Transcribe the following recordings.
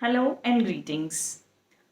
Hello and greetings.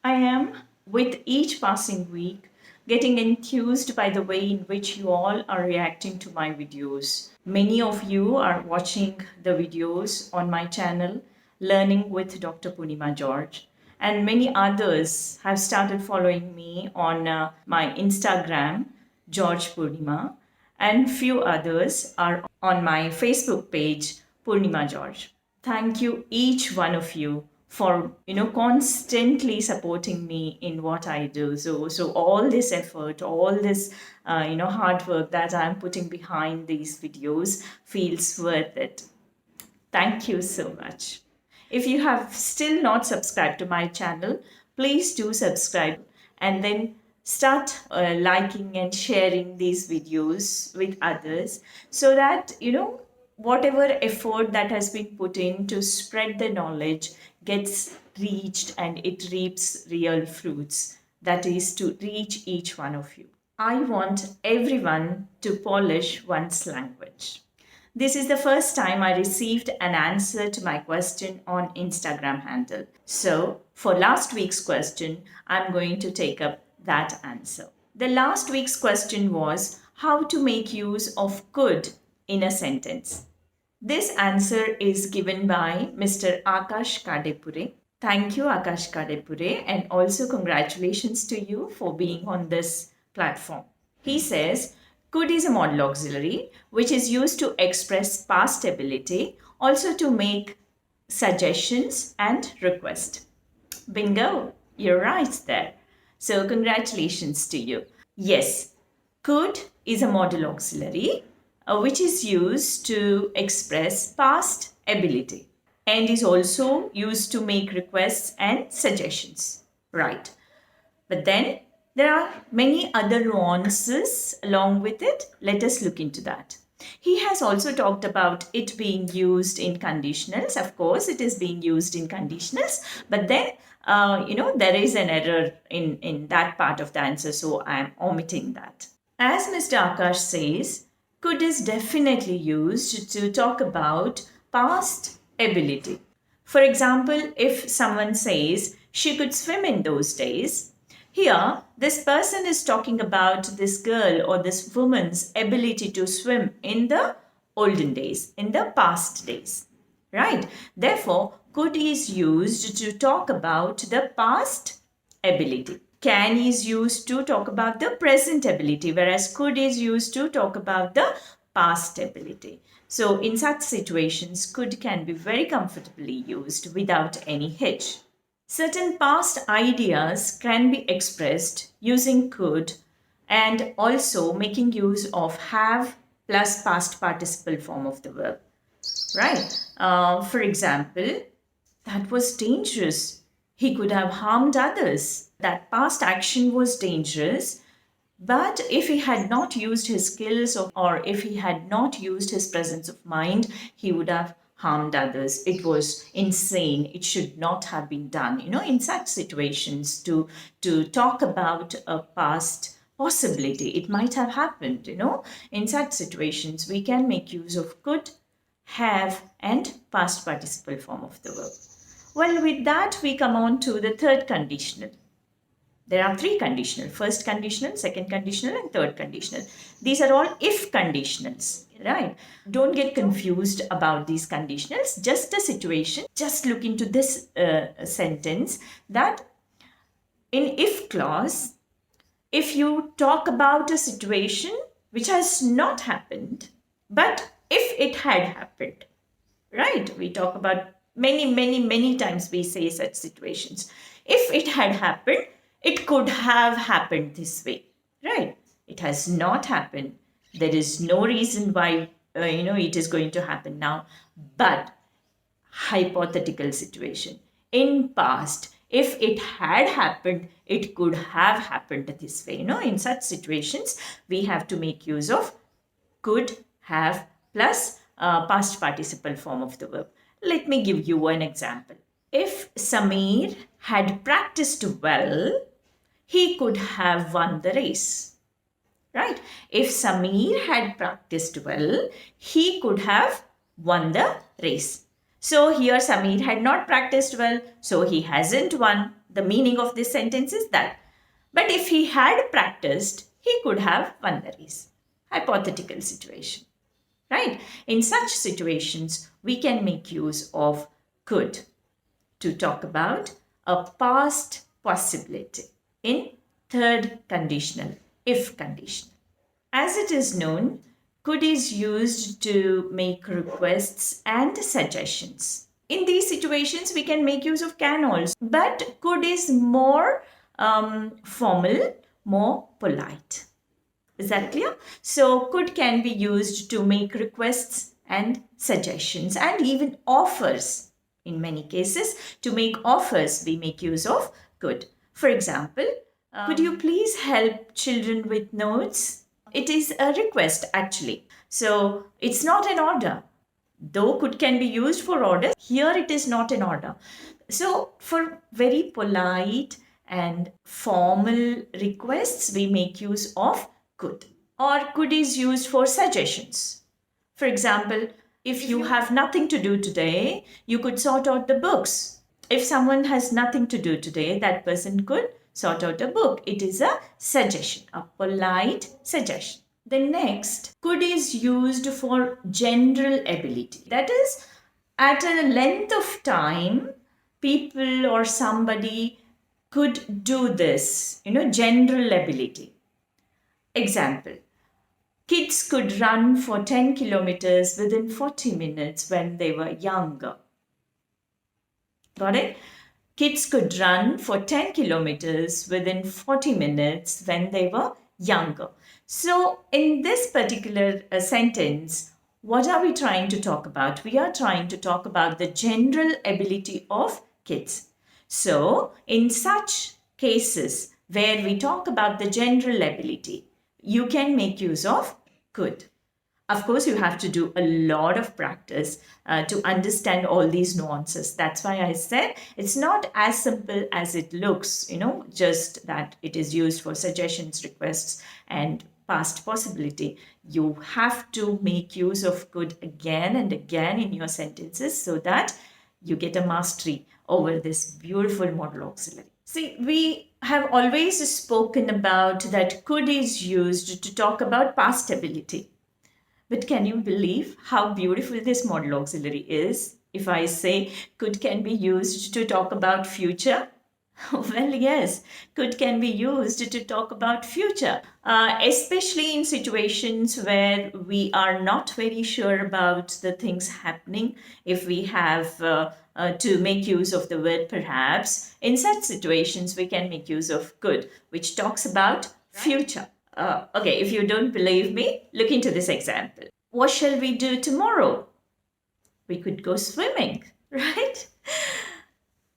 I am, with each passing week, getting enthused by the way in which you all are reacting to my videos. Many of you are watching the videos on my channel, Learning with Dr. Poornima George, and many others have started following me on my Instagram, George Poornima, and few others are on my Facebook page, Poornima George. Thank you, each one of you, for constantly supporting me in what I do. So all this effort, all this hard work that I'm putting behind these videos feels worth it. Thank you so much. If you have still not subscribed to my channel, please do subscribe and then start liking and sharing these videos with others so that whatever effort that has been put in to spread the knowledge gets reached and it reaps real fruits, that is to reach each one of you. I want everyone to polish one's language. This is the first time I received an answer to my question on Instagram handle. So, for last week's question, I'm going to take up that answer. The last week's question was how to make use of could in a sentence. This answer is given by Mr. Akash Kadepure. Thank you, Akash Kadepure, and also congratulations to you for being on this platform. He says, could is a modal auxiliary which is used to express past ability, also to make suggestions and request. Bingo, you're right there. So congratulations to you. Yes, could is a modal auxiliary which is used to express past ability and is also used to make requests and suggestions. Right. But then there are many other nuances along with it. Let us look into that. He has also talked about it being used in conditionals. Of course, it is being used in conditionals, but then, there is an error in that part of the answer, so I am omitting that. As Mr. Akash says, could is definitely used to talk about past ability. For example, if someone says she could swim in those days, here, this person is talking about this girl or this woman's ability to swim in the olden days, in the past days, right? Therefore, could is used to talk about the past ability. Can is used to talk about the present ability, whereas could is used to talk about the past ability. So, in such situations, could can be very comfortably used without any hitch. Certain past ideas can be expressed using could and also making use of have plus past participle form of the verb. Right? For example, that was dangerous. He could have harmed others. That past action was dangerous. But if he had not used his skills or if he had not used his presence of mind, he would have harmed others. It was insane. It should not have been done. In such situations, to talk about a past possibility, it might have happened. In such situations, we can make use of could, have, and past participle form of the verb. Well, with that, we come on to the third conditional. There are three conditional: first conditional, second conditional, and third conditional. These are all if conditionals, right? Don't get confused about these conditionals. Just a situation. Just look into this sentence that in if clause, if you talk about a situation which has not happened, but if it had happened, right? We talk about many times we say such situations. If it had happened, it could have happened this way, right? It has not happened. There is no reason why, it is going to happen now. But hypothetical situation. In past, if it had happened, it could have happened this way. In such situations, we have to make use of could, have, plus past participle form of the verb. Let me give you an example. If Samir had practiced well, he could have won the race, right? If Samir had practiced well, he could have won the race. So here Samir had not practiced well, so he hasn't won. The meaning of this sentence is that. But if he had practiced, he could have won the race. Hypothetical situation, right? In such situations, we can make use of could to talk about a past possibility in third conditional, if conditional. As it is known, could is used to make requests and suggestions. In these situations, we can make use of can also, but could is more formal, more polite. Is that clear? So, could can be used to make requests and suggestions and even offers. In many cases, to make offers, we make use of could. For example, could you please help children with notes? It is a request actually. So, it's not an order. Though could can be used for orders, here it is not an order. So, for very polite and formal requests, we make use of could. Or could is used for suggestions. For example, if you have nothing to do today, you could sort out the books. If someone has nothing to do today, that person could sort out a book. It is a suggestion, a polite suggestion. The next, could is used for general ability. That is, at a length of time, people or somebody could do this, general ability. Example, kids could run for 10 kilometers within 40 minutes when they were younger. Got it? Kids could run for 10 kilometers within 40 minutes when they were younger. So, in this particular sentence, what are we trying to talk about? We are trying to talk about the general ability of kids. So, in such cases where we talk about the general ability, you can make use of could. Of course, you have to do a lot of practice to understand all these nuances. That's why I said it's not as simple as it looks, just that it is used for suggestions, requests, and past possibility. You have to make use of could again and again in your sentences so that you get a mastery over this beautiful modal auxiliary. See, we have always spoken about that could is used to talk about past ability. But can you believe how beautiful this modal auxiliary is? If I say could can be used to talk about future, well, yes, could can be used to talk about future, especially in situations where we are not very sure about the things happening. If we have to make use of the word perhaps, in such situations, we can make use of could, which talks about future. Okay, if you don't believe me, look into this example. What shall we do tomorrow? We could go swimming, right?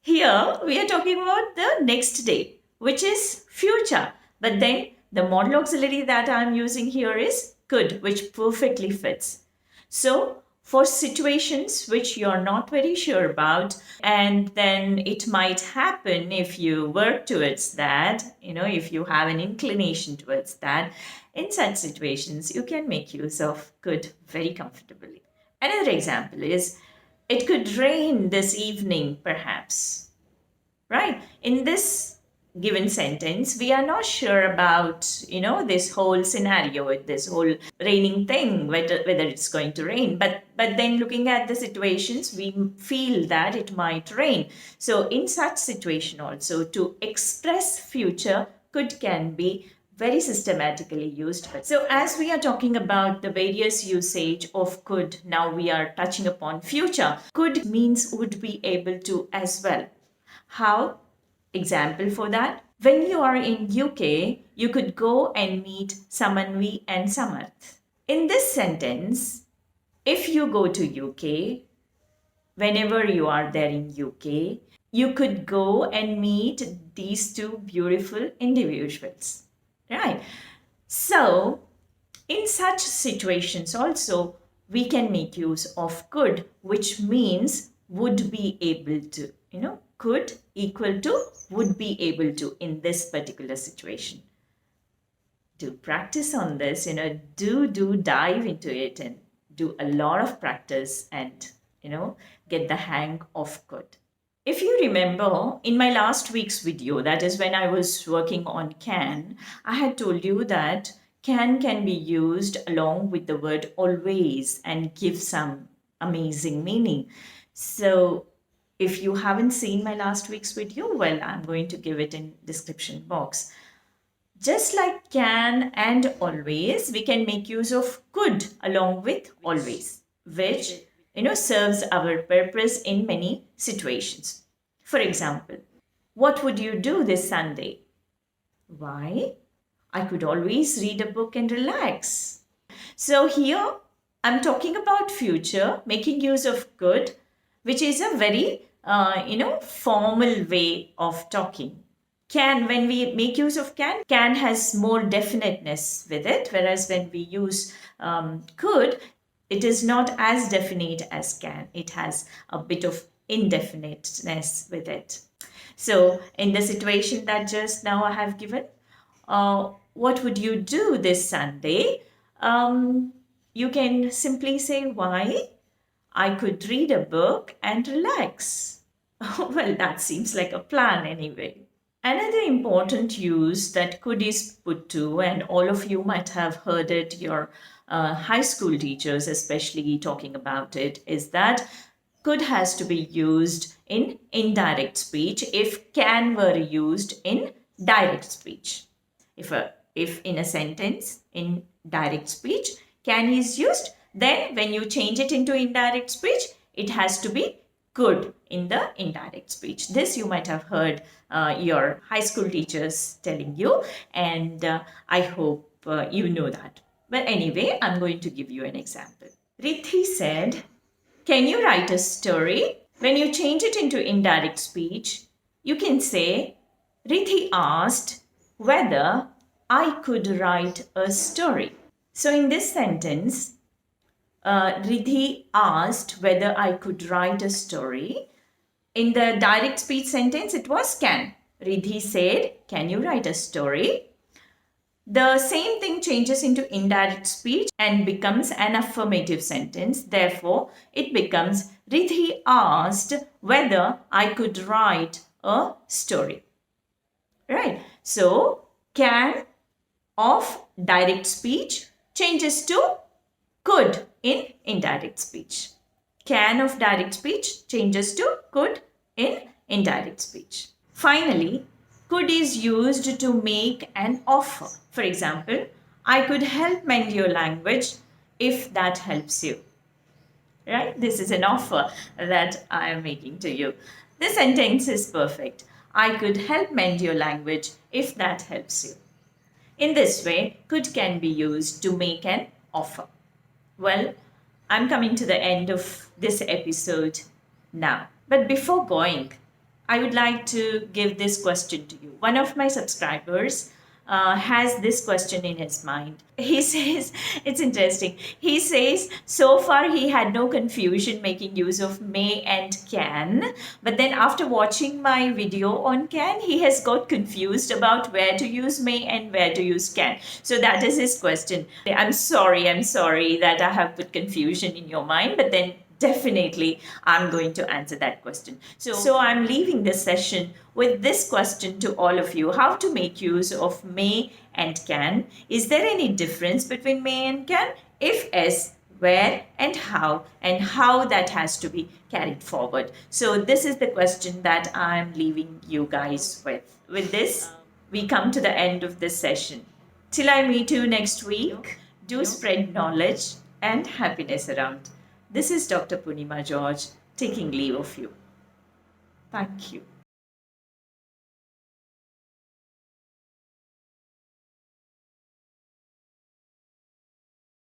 Here we are talking about the next day, which is future. But then the modal auxiliary that I'm using here is could, which perfectly fits. So for situations which you're not very sure about, and then it might happen if you work towards that, if you have an inclination towards that, in such situations, you can make use of could very comfortably. Another example is, it could rain this evening, perhaps. Right? In this given sentence, we are not sure about, this whole scenario with this whole raining thing, whether it's going to rain. But then looking at the situations, we feel that it might rain. So in such situation also, to express future, could can be very systematically used. So as we are talking about the various usage of could, now we are touching upon future. Could means would be able to as well. How? Example for that. When you are in UK, you could go and meet Samanvi and Samarth. In this sentence, if you go to UK, whenever you are there in UK, you could go and meet these two beautiful individuals. Right? So, in such situations also, we can make use of could, which means would be able to. Could equal to would be able to in this particular situation. Do practice on this, do dive into it and do a lot of practice, and get the hang of could. If you remember, in my last week's video, that is when I was working on can, I had told you that can be used along with the word always and give some amazing meaning. So if you haven't seen my last week's video, well, I'm going to give it in description box. Just like can and always, we can make use of could along with always, which serves our purpose in many situations. For example, what would you do this Sunday? Why? I could always read a book and relax. So here I'm talking about future, making use of could, which is a very formal way of talking. Can, when we make use of can has more definiteness with it, whereas when we use could, it is not as definite as can. It has a bit of indefiniteness with it. So in the situation that just now I have given, what would you do this Sunday? You can simply say why. I could read a book and relax. Well, that seems like a plan anyway. Another important use that could is put to, and all of you might have heard it, your high school teachers especially talking about it, is that could has to be used in indirect speech if can were used in direct speech. If in a sentence in direct speech can is used, then when you change it into indirect speech, it has to be could in the indirect speech. This you might have heard your high school teachers telling you, and I hope you know that. But anyway, I'm going to give you an example. Rithi said, "Can you write a story?" When you change it into indirect speech, you can say, Rithi asked whether I could write a story. So in this sentence, Rithi asked whether I could write a story. In the direct speech sentence, it was can. Rithi said, "Can you write a story?" The same thing changes into indirect speech and becomes an affirmative sentence. Therefore, it becomes Rithi asked whether I could write a story. Right? So, can of direct speech changes to could in indirect speech. Can of direct speech changes to could in indirect speech. Finally, could is used to make an offer. For example, I could help mend your language if that helps you. Right? This is an offer that I am making to you. The sentence is perfect. I could help mend your language if that helps you. In this way, could can be used to make an offer. Well, I'm coming to the end of this episode now. But before going, I would like to give this question to you. One of my subscribers has this question in his mind. He says, it's interesting. He says, so far he had no confusion making use of may and can. But then after watching my video on can, he has got confused about where to use may and where to use can. So that is his question. I'm sorry that I have put confusion in your mind, but then definitely I'm going to answer that question. So I'm leaving this session with this question to all of you. How to make use of may and can? Is there any difference between may and can? If yes, where and how that has to be carried forward. So this is the question that I'm leaving you guys with. With this, we come to the end of this session. Till I meet you next week, do spread knowledge and happiness around. This is Dr. Poornima George taking leave of you. Thank you.